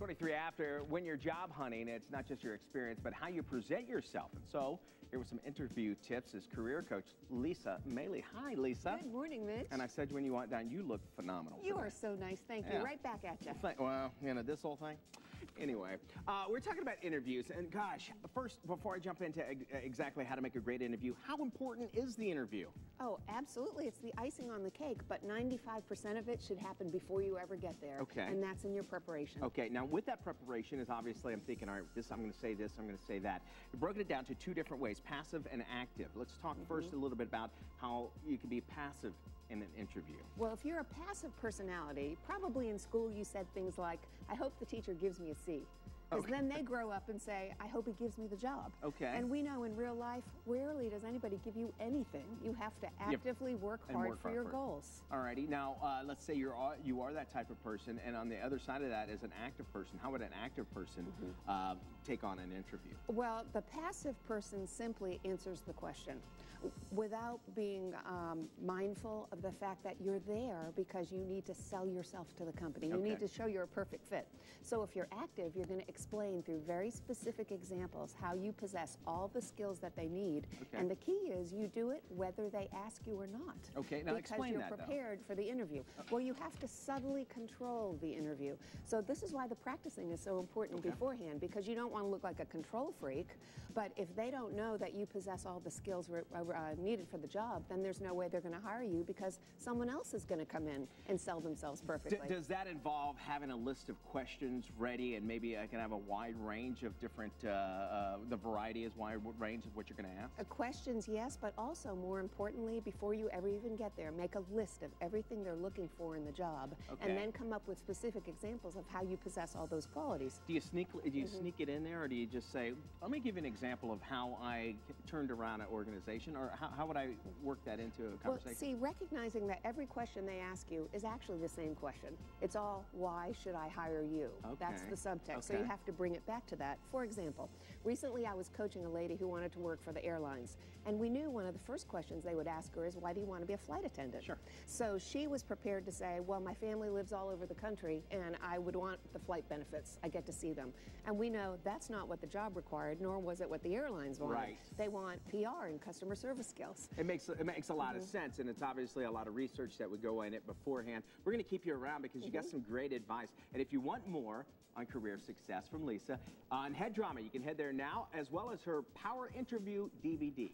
23 after, when you're job hunting, it's not just your experience, but how you present yourself. And so, here were some interview tips as career coach Lisa Maile. Hi, Lisa. Good morning, Mitch. And I said when you walked down, you look phenomenal. You are so nice. Thank you. Right back at you. Well, you know, this whole thing. Anyway, we're talking about interviews. And gosh, first, before I jump into exactly how to make a great interview, how important is the interview? Oh, absolutely. It's the icing on the cake, but 95% of it should happen before you ever get there. Okay. And that's in your preparation. Okay. Now, with that preparation is obviously, I'm thinking, all right, this, I'm going to say this, I'm going to say that. We've broken it down to two different ways, passive and active. Let's talk first a little bit about how you can be passive in an interview. Well, if you're a passive personality, probably in school you said things like, I hope the teacher gives me a C. Because then they grow up and say, I hope he gives me the job. Okay. And we know in real life, rarely does anybody give you anything. You have to actively work hard for your goals. Alrighty. Now, let's say you are that type of person, and on the other side of that is an active person. How would an active person take on an interview? Well, the passive person simply answers the question without being mindful of the fact that you're there because you need to sell yourself to the company. You need to show you're a perfect fit. So if you're active, you're going to explain through very specific examples how you possess all the skills that they need. And the key is you do it whether they ask you or not. Okay, now explain that, because you're prepared for the interview. Well, you have to subtly control the interview. So this is why the practicing is so important beforehand, because you don't want to look like a control freak, but if they don't know that you possess all the skills needed for the job, then there's no way they're going to hire you because someone else is going to come in and sell themselves perfectly. Does that involve having a list of questions ready, and maybe I can have a wide range of different, the variety is wide range of what you're going to ask? Questions, yes, but also more importantly, before you ever even get there, make a list of everything they're looking for in the job, and then come up with specific examples of how you possess all those qualities. Do you sneak it in there, or do you just say, let me give you an example of how I turned around an organization, or how would I work that into a conversation? Well, see, recognizing that every question they ask you is actually the same question. It's all, why should I hire you? That's the subtext. So you have to bring it back to that. For example, recently I was coaching a lady who wanted to work for the airlines, and we knew one of the first questions they would ask her is, why do you want to be a flight attendant? Sure. So she was prepared to say, well, my family lives all over the country, and I would want the flight benefits. I get to see them. And we know that's not what the job required, nor was it what the airlines wanted. Right. They want PR and customer service skills. It makes a lot of sense, and it's obviously a lot of research that would go in it beforehand. We're going to keep you around because you got some great advice. And if you want more on career success from Lisa, on Head Drama, you can head there now, as well as her Power Interview DVD.